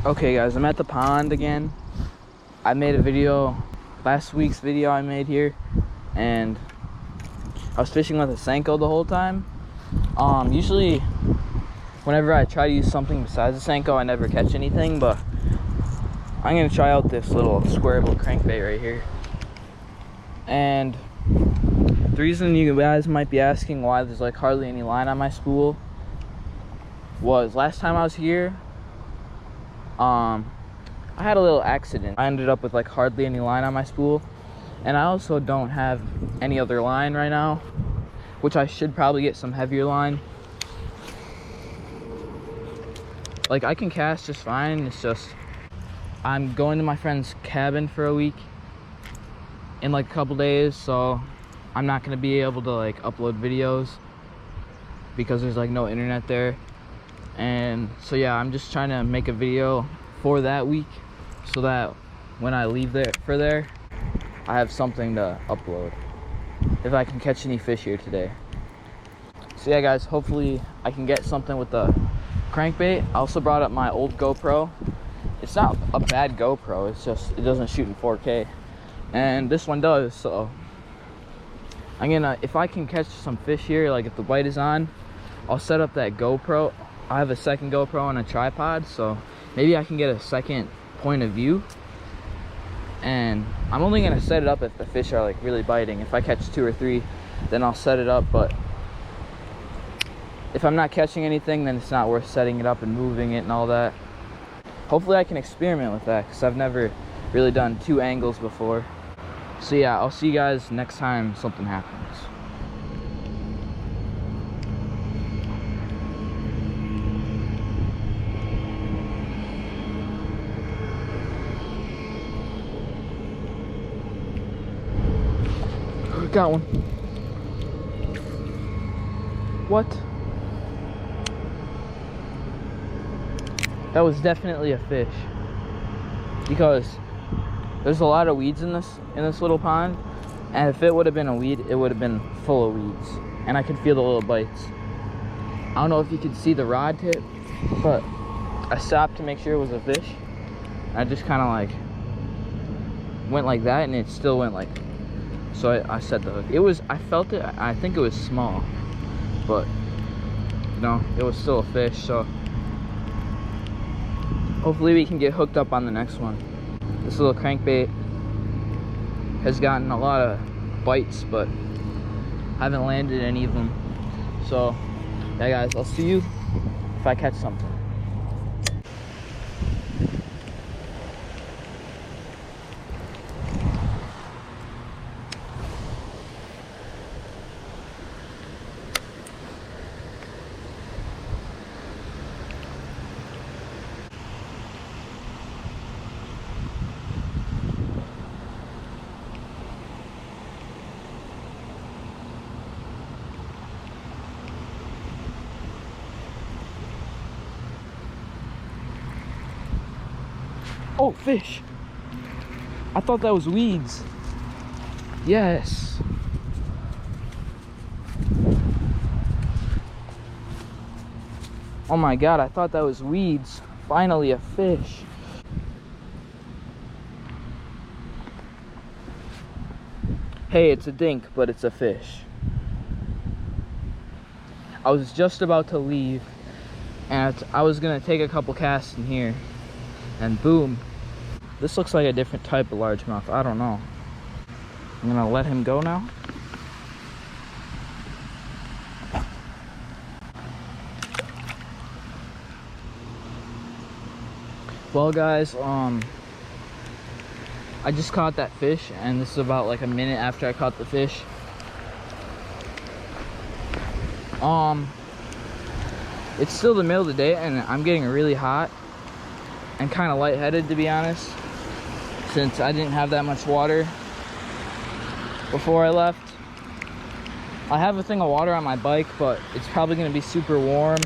Okay guys, I'm at the pond again. I made a video, last week's video I made here, and I was fishing with a Senko the whole time. Usually whenever I try to use something besides a Senko, I never catch anything, but I'm gonna try out this little squareable crankbait right here. And the reason you guys might be asking why there's like hardly any line on my spool was last time I was here, I had a little accident. I ended up with like hardly any line on my spool, and I also don't have any other line right now, which I should probably get some heavier line. Like I can cast just fine, it's just I'm going to my friend's cabin for a week in like a couple days, so I'm not gonna be able to like upload videos because there's like no internet there. And so yeah, I'm just trying to make a video for that week so that when I leave there I have something to upload if I can catch any fish here today. So yeah guys, hopefully I can get something with the crankbait. I also brought up my old GoPro. It's not a bad GoPro, it's just it doesn't shoot in 4K, and this one does. So I'm gonna, if I can catch some fish here, like if the bite is on, I'll set up that GoPro. I have a second GoPro on a tripod, so maybe I can get a second point of view. And I'm only gonna set it up if the fish are like really biting. If I catch 2 or 3, then I'll set it up, but if I'm not catching anything, then it's not worth setting it up and moving it and all that. Hopefully I can experiment with that, because I've never really done 2 angles before. So yeah, I'll see you guys next time something happens. Got one. What? That was definitely a fish, because there's a lot of weeds in this little pond, and if it would have been a weed, it would have been full of weeds, and I could feel the little bites. I don't know if you could see the rod tip, but I stopped to make sure it was a fish. I just kind of like went like that, and it still went like. So I set the hook. It was, I felt it, I think it was small, but you know, it was still a fish. So hopefully we can get hooked up on the next one. This little crankbait has gotten a lot of bites, but haven't landed any of them. So yeah guys, I'll see you if I catch something. Oh, fish. I thought that was weeds. Yes. Oh my God, I thought that was weeds. Finally a fish. Hey, it's a dink, but it's a fish. I was just about to leave, and I was gonna take a couple casts in here, and boom. This looks like a different type of largemouth. I don't know. I'm gonna let him go now. Well guys, I just caught that fish, and this is about like a minute after I caught the fish. It's still the middle of the day, and I'm getting really hot and kind of lightheaded, to be honest, since I didn't have that much water before I left. I have a thing of water on my bike, but it's probably going to be super warm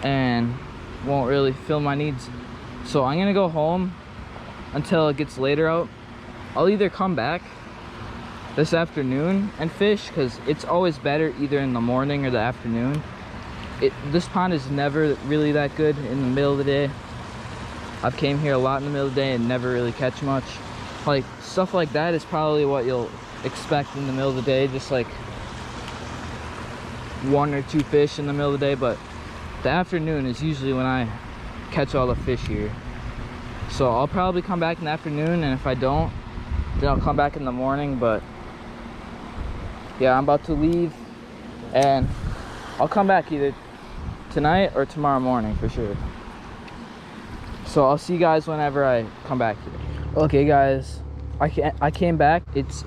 and won't really fill my needs. So I'm going to go home until it gets later out. I'll either come back this afternoon and fish, because it's always better either in the morning or the afternoon. This pond is never really that good in the middle of the day. I've came here a lot in the middle of the day and never really catch much. Like stuff like that is probably what you'll expect in the middle of the day, just like 1 or 2 fish in the middle of the day. But the afternoon is usually when I catch all the fish here. So I'll probably come back in the afternoon, and if I don't, then I'll come back in the morning. But yeah, I'm about to leave, and I'll come back either tonight or tomorrow morning for sure. So I'll see you guys whenever I come back here. Okay guys, I came back. It's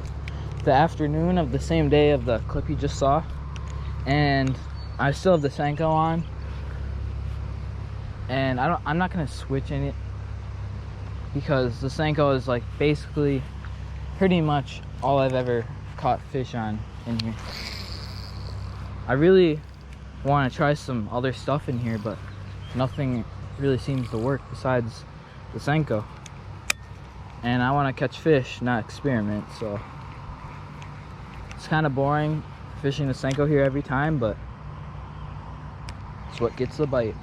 the afternoon of the same day of the clip you just saw, and I still have the Senko on, and I'm not gonna switch in it because the Senko is like basically pretty much all I've ever caught fish on in here. I really want to try some other stuff in here, but nothing really seems to work besides the Senko, and I want to catch fish, not experiment. So it's kind of boring fishing the Senko here every time, but it's what gets the bite.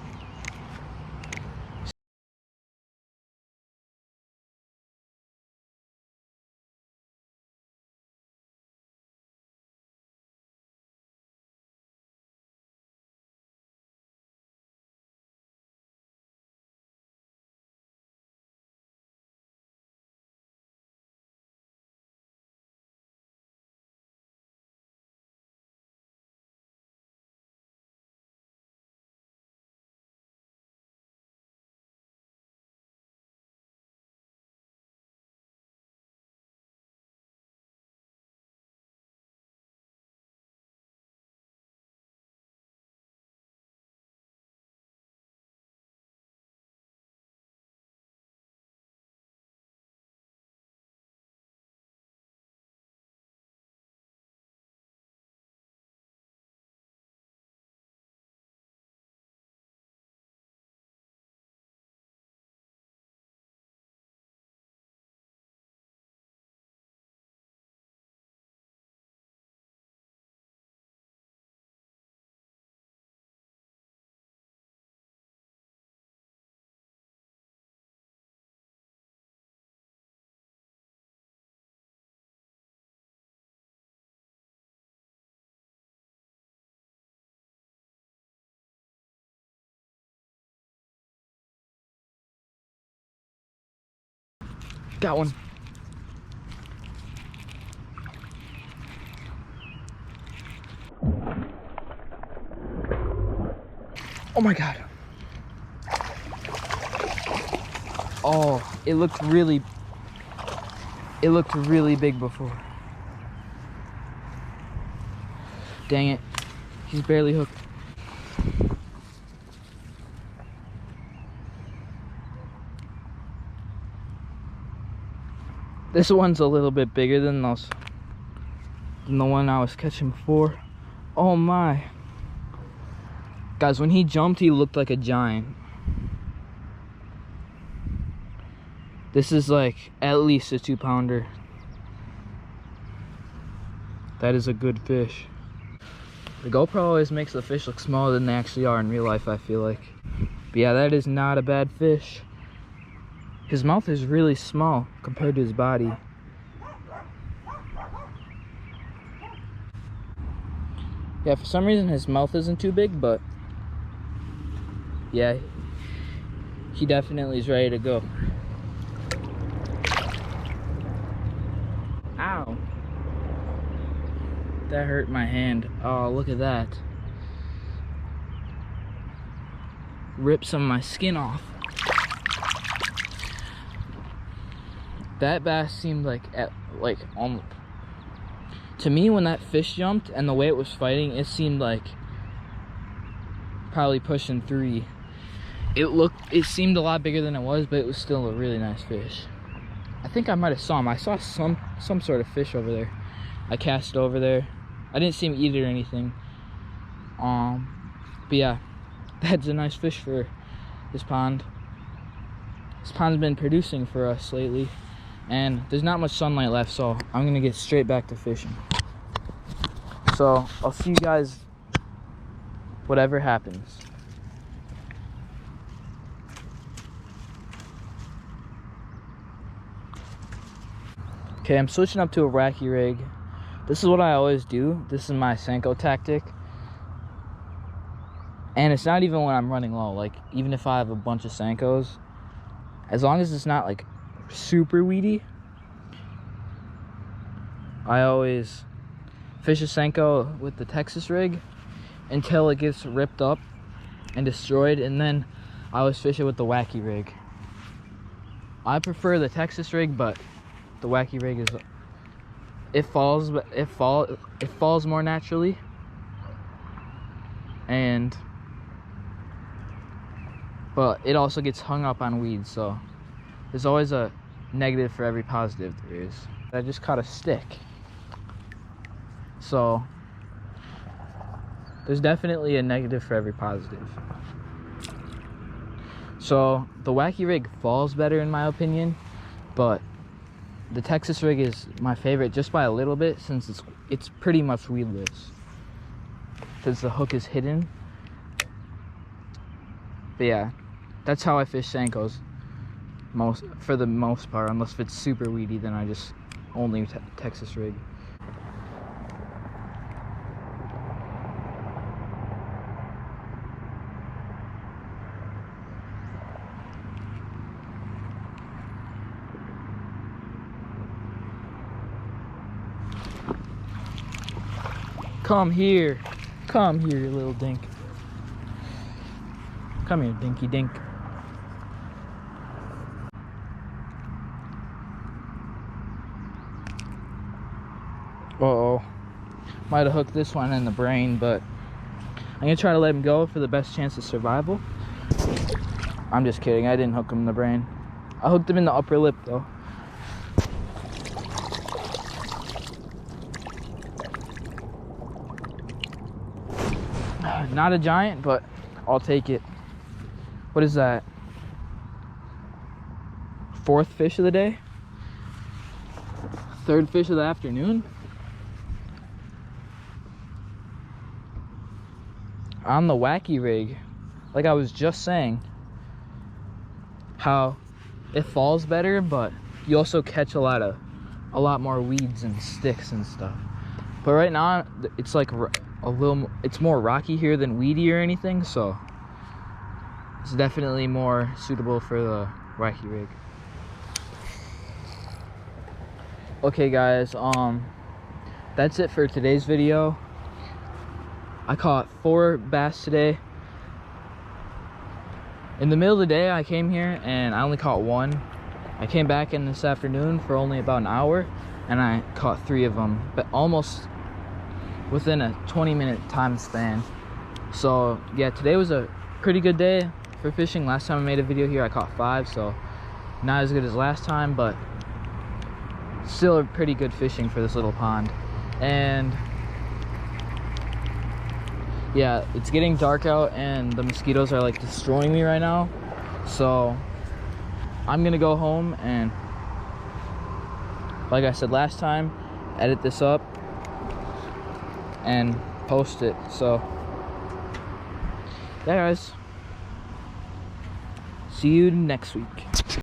Got one. Oh my god. Oh, it looked really big before. Dang it. He's barely hooked. This one's a little bit bigger than the one I was catching before. Oh my. Guys, when he jumped, he looked like a giant. This is like at least a 2-pounder. That is a good fish. The GoPro always makes the fish look smaller than they actually are in real life, I feel like. But yeah, that is not a bad fish. His mouth is really small compared to his body. Yeah, for some reason his mouth isn't too big, but yeah, he definitely is ready to go. Ow. That hurt my hand. Oh, look at that. Ripped some of my skin off. That bass seemed like to me, when that fish jumped and the way it was fighting, it seemed like probably pushing 3. It seemed a lot bigger than it was, but it was still a really nice fish. I think I might have saw him. I saw some sort of fish over there. I cast over there. I didn't see him eat it or anything. But yeah, that's a nice fish for this pond. This pond's been producing for us lately, and there's not much sunlight left, so I'm gonna get straight back to fishing. So I'll see you guys whatever happens. Okay, I'm switching up to a wacky rig. This is what I always do. This is my Senko tactic. And it's not even when I'm running low. Like, even if I have a bunch of Senkos, as long as it's not like super weedy, I always fish a Senko with the Texas rig until it gets ripped up and destroyed, and then I always fish it with the wacky rig. I prefer the Texas rig, but the wacky rig is, it falls more naturally, but it also gets hung up on weeds, so there's always a negative for every positive there is. I just caught a stick, so there's definitely a negative for every positive. So the wacky rig falls better in my opinion, but the Texas rig is my favorite just by a little bit, since it's pretty much weedless, since the hook is hidden. But yeah, that's how I fish Senkos for the most part, unless it's super weedy, then I just only Texas rig. Come here, you little dink. Come here, dinky dink. Uh-oh, might have hooked this one in the brain, but I'm gonna try to let him go for the best chance of survival. I'm just kidding, I didn't hook him in the brain. I hooked him in the upper lip though. Not a giant, but I'll take it. What is that? Fourth fish of the day? Third fish of the afternoon? On the wacky rig, like I was just saying, how it falls better, but you also catch a lot more weeds and sticks and stuff. But right now, it's like it's more rocky here than weedy or anything, so it's definitely more suitable for the wacky rig. Okay guys, that's it for today's video. I caught 4 bass today. In the middle of the day I came here and I only caught 1. I came back in this afternoon for only about an hour and I caught 3 of them, but almost within a 20-minute time span. So yeah, today was a pretty good day for fishing. Last time I made a video here I caught 5, so not as good as last time, but still a pretty good fishing for this little pond. And yeah, it's getting dark out and the mosquitoes are like destroying me right now, so I'm gonna go home and, like I said last time, edit this up and post it. So yeah guys, see you next week.